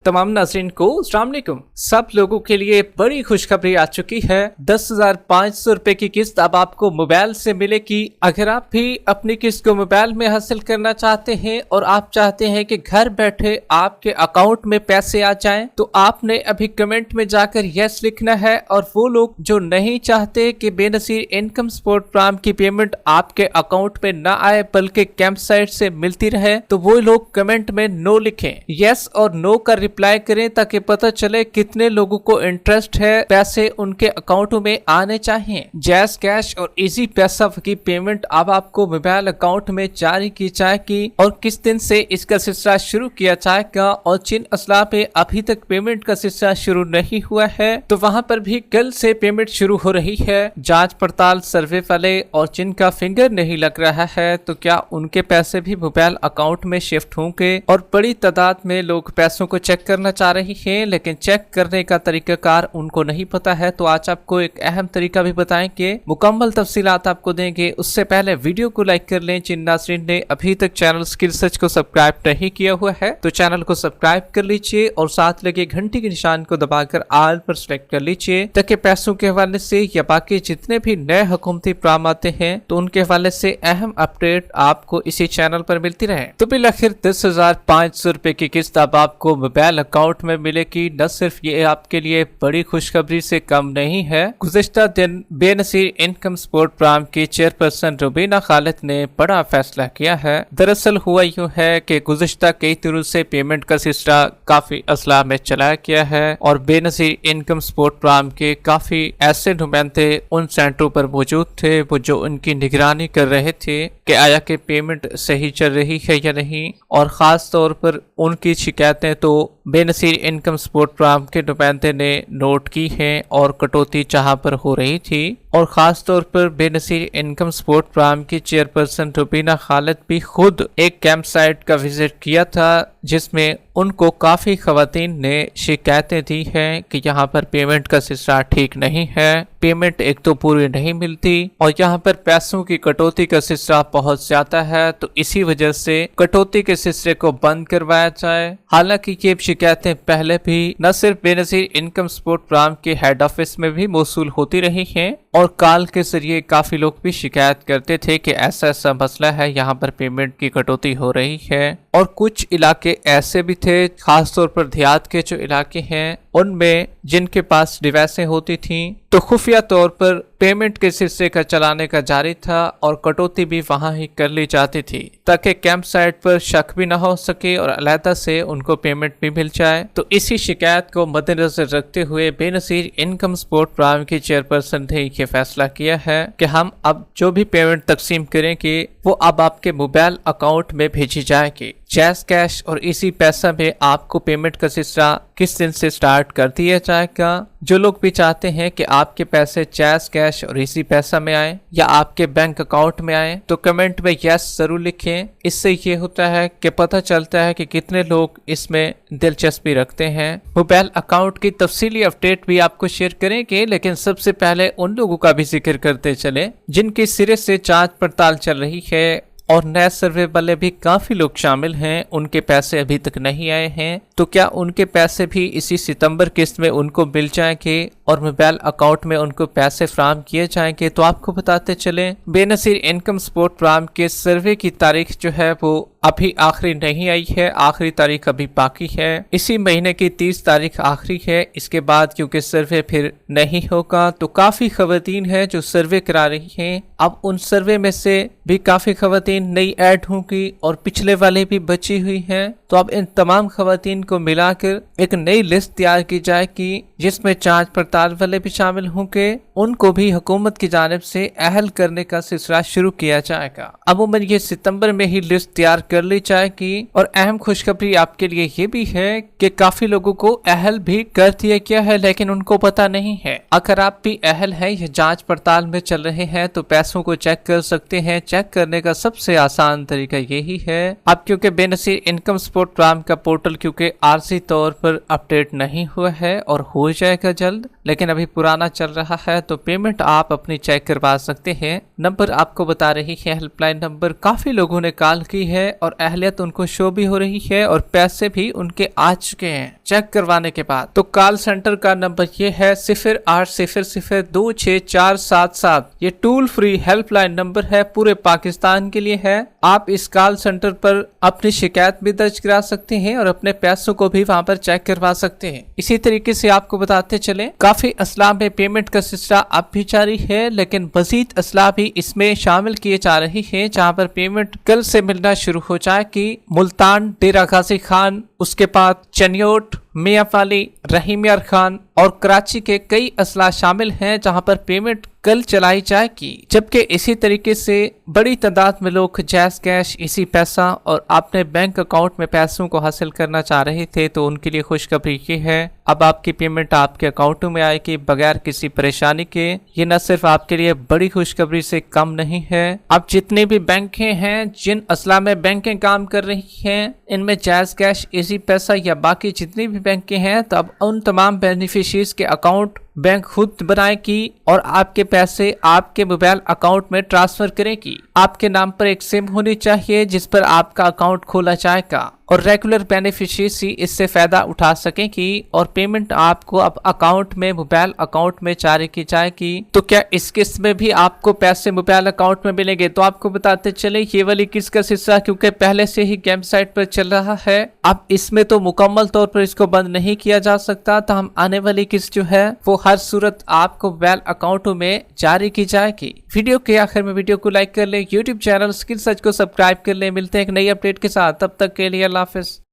तमाम नाज़रीन को अस्सलाम वालेकुम। सब लोगों के लिए बड़ी खुशखबरी आ चुकी है। 10,500 रुपए की किस्त अब आपको मोबाइल से मिलेगी। अगर आप भी अपनी किस्त को मोबाइल में हासिल करना चाहते हैं और आप चाहते हैं कि घर बैठे आपके अकाउंट में पैसे आ जाएं, तो आपने अभी कमेंट में जाकर यस लिखना है। और वो लोग जो नहीं चाहते कि बेनज़ीर इनकम सपोर्ट प्रोग्राम की पेमेंट आपके अकाउंट में न आए बल्कि कैंप साइट से मिलती रहे, तो वो लोग कमेंट में नो लिखें। यस और नो का रिप्लाई करें ताकि पता चले कितने लोगों को इंटरेस्ट है, पैसे उनके अकाउंटों में आने चाहिए। जैज कैश और इजी पैसा की पेमेंट अब आपको मोबाइल अकाउंट में जारी की जाएगी और किस दिन से इसका सिलसिला शुरू किया जाएगा। और जिन असला पे अभी तक पेमेंट का सिलसिला शुरू नहीं हुआ है, तो वहाँ पर भी कल से पेमेंट शुरू हो रही है। जांच पड़ताल सर्वे वाले और जिनका फिंगर नहीं लग रहा है, तो क्या उनके पैसे भी मोबाइल अकाउंट में शिफ्ट होंगे। और बड़ी तादाद में लोग पैसों को चेक करना चाह रही हैं, लेकिन चेक करने का तरीकाकार उनको नहीं पता है। तो आज आपको एक अहम तरीका भी बताएंगे, मुकम्मल तफसीलात आपको देंगे। उससे पहले वीडियो को लाइक कर लें। जिन नाज़रीन ने अभी तक चैनल स्किल सर्च को सब्सक्राइब नहीं किया हुआ है, तो चैनल को सब्सक्राइब कर लीजिए और साथ लगे घंटी के निशान को दबाकर ऑल पर सेलेक्ट कर लीजिए, ताकि पैसों के हवाले से या बाकी जितने भी नए हुकूमती प्रोग्राम आते हैं, तो उनके हवाले से अहम अपडेट आपको इसी चैनल पर मिलती रहे। तो बिल आखिर 10,500 रुपए की किस्त अब आपको मोबाइल अकाउंट में मिलेगी। न सिर्फ ये आपके लिए बड़ी खुशखबरी से कम नहीं है, गुज़िश्ता दिन बेनज़ीर इनकम सपोर्ट प्रोग्राम की चेयरपर्सन रुबीना खालिद ने बड़ा फैसला किया है। दरअसल हुआ यूँ है कि गुज़िश्ता कई दिनों से पेमेंट का सिलसिला काफी असला में चलाया गया है और बेनज़ीर इनकम सपोर्ट प्रोग्राम के काफी ऐसे नुमाइंदे उन सेंटरों पर मौजूद थे वो जो उनकी निगरानी कर रहे थे कि आया कि पेमेंट सही चल रही है या नहीं। और खास तौर पर उनकी शिकायतें तो बेनज़ीर इनकम सपोर्ट प्रोग्राम के नुमाइंदे ने नोट की हैं और कटौती जहां पर हो रही थी। और ख़ास तौर पर बेनज़ीर इनकम सपोर्ट प्रोग्राम की चेयरपर्सन रुबीना खालिद भी खुद एक कैंप साइट का विजिट किया था, जिसमें उनको काफ़ी ख़वातीन ने शिकायतें दी हैं कि यहाँ पर पेमेंट का सिलसिला ठीक नहीं है, पेमेंट एक तो पूरी नहीं मिलती और यहाँ पर पैसों की कटौती का सिलसिला बहुत ज़्यादा है। तो इसी वजह से कटौती के सिलसिले को बंद करवाया जाए। हालांकि ये शिकायतें पहले भी न सिर्फ बेनज़ीर इनकम सपोर्ट प्रोग्राम के हेड ऑफिस में भी मौसूल होती रही हैं और कॉल के जरिए काफ़ी लोग भी शिकायत करते थे कि ऐसा ऐसा मसला है, यहाँ पर पेमेंट की कटौती हो रही है। और कुछ इलाके ऐसे भी थे, खासतौर पर देहात के जो इलाके हैं उनमें जिनके पास डिवाइसें होती थीं, तो खुफिया तौर पर पेमेंट के सिलसिले का चलाने का जारी था और कटौती भी वहां ही कर ली जाती थी ताकि कैंप साइट पर शक भी न हो सके और अलहदा से उनको पेमेंट भी मिल जाए। तो इसी शिकायत को मद्देनजर रखते हुए बेनज़ीर इनकम सपोर्ट प्रोग्राम की चेयरपर्सन ने ये फैसला किया है कि हम अब जो भी पेमेंट तकसीम करेंगे वो अब आपके मोबाइल अकाउंट में भेजी जाएगी। जैज कैश और इसी पैसा में आपको पेमेंट का सिलसिला किस दिन से स्टार्ट कर दिया जाएगा। जो लोग भी चाहते हैं कि आपके पैसे जैज कैश और इसी पैसा में आए या आपके बैंक अकाउंट में आए, तो कमेंट में यस जरूर लिखें। इससे ये होता है कि पता चलता है कि कितने लोग इसमें दिलचस्पी रखते हैं। मोबाइल अकाउंट की तफसीली अपडेट भी आपको शेयर करेंगे, लेकिन सबसे पहले उन लोगों का भी जिक्र करते चले जिनकी सिरे से जांच पड़ताल चल रही है और नए सर्वे वाले भी काफी लोग शामिल हैं, उनके पैसे अभी तक नहीं आए हैं। तो क्या उनके पैसे भी इसी सितंबर किस्त में उनको मिल जाएंगे और मोबाइल अकाउंट में उनको पैसे फराहम किए जाएंगे? तो आपको बताते चलें, बेनज़ीर इनकम सपोर्ट प्रोग्राम के सर्वे की तारीख जो है वो अभी आखिरी नहीं आई है, आखिरी तारीख अभी बाकी है। इसी महीने की 30 तारीख आखिरी है। इसके बाद क्योंकि सर्वे फिर नहीं होगा, तो काफी खवातीन है जो सर्वे करा रही हैं। अब उन सर्वे में से भी काफी खवातीन नई ऐड होंगी और पिछले वाले भी बची हुई हैं। तो अब इन तमाम खवातीन को मिलाकर एक नई लिस्ट तैयार की जाएगी जिसमें जांच पड़ताल वाले भी शामिल होंगे। उनको भी हुकूमत की जानिब से अहल करने का सिलसिला शुरू किया जाएगा। अमूमन ये सितंबर में ही लिस्ट तैयार कर ली जाएगी। और अहम खुशखबरी आपके लिए ये भी है कि काफी लोगों को अहल भी कर दिया गया है, लेकिन उनको पता नहीं है। अगर आप भी अहल हैं या जांच पड़ताल में चल रहे हैं तो पैसों को चेक कर सकते हैं। चेक करने का सबसे आसान तरीका यही है। अब क्योंकि बेनज़ीर इनकम सपोर्ट प्रोग्राम का पोर्टल क्योंकि आरजी तौर पर अपडेट नहीं हुआ है और हो जाएगा जल्द, लेकिन अभी पुराना चल रहा है तो पेमेंट आप अपनी चेक करवा सकते हैं। नंबर आपको बता रही है हेल्पलाइन नंबर। काफी लोगों ने कॉल की है और अहलियत उनको शो भी हो रही है और पैसे भी उनके आ चुके हैं चेक करवाने के बाद। तो कॉल सेंटर का नंबर ये है 0800-264777। ये टोल फ्री हेल्पलाइन नंबर है, पूरे पाकिस्तान के लिए है। आप इस कॉल सेंटर पर अपनी शिकायत भी दर्ज करा सकते हैं और अपने पैसों को भी वहां पर चेक करवा सकते हैं। इसी तरीके से आपको बताते चले, काफी असला में पेमेंट का सिलसिला अब भी जारी है, लेकिन मजीद असला भी इसमें शामिल किए जा रही है, जहां पर पेमेंट कल से मिलना शुरू हो जाएगी। मुल्तान, डेरा गाजी खान, उसके बाद चनियोट, मियां वाली, रहीम यार खान और कराची के कई असला शामिल हैं, जहां पर पेमेंट कल चलाई जाएगी। जबकि इसी तरीके से बड़ी तादाद में लोग जैज़ कैश, इसी पैसा और अपने बैंक अकाउंट में पैसों को हासिल करना चाह रहे थे, तो उनके लिए खुशखबरी ये है, अब आपकी पेमेंट आपके अकाउंटों में आएगी बगैर किसी परेशानी के। ये न सिर्फ आपके लिए बड़ी खुशखबरी से कम नहीं है, अब जितने भी बैंकें हैं, जिन असला में बैंकें काम कर रही हैं, इनमें जैज़ कैश, इसी पैसा या बाकी जितनी भी बैंकें हैं, तो अब उन तमाम बेनिफिशियरीज के अकाउंट बैंक खुद बनाएगी और आपके पैसे आपके मोबाइल अकाउंट में ट्रांसफर करेगी। आपके नाम पर एक सिम होनी चाहिए जिस पर आपका अकाउंट खोला जाएगा और रेगुलर बेनिफिशियरीज इससे फायदा उठा सकेंगी और पेमेंट आपको अब अकाउंट में, मोबाइल अकाउंट में जारी की जाएगी। तो क्या इस किस्त में भी आपको पैसे मोबाइल अकाउंट में मिलेंगे? तो आपको बताते चले, ये वाली किस्त का सिलसिला क्योंकि पहले से ही गेम साइट पर चल रहा है, अब इसमें तो मुकम्मल तौर पर इसको बंद नहीं किया जा सकता, तो हम आने वाली किस्त जो है वो हर सूरत आपको मोबाइल अकाउंटों में जारी की जाएगी। वीडियो के आखिर में वीडियो को लाइक कर ले, यूट्यूब चैनल स्किल सर्च को सब्सक्राइब कर ले। मिलते हैं एक नई अपडेट के साथ, तब तक के लिए अल्लाह हाफिज।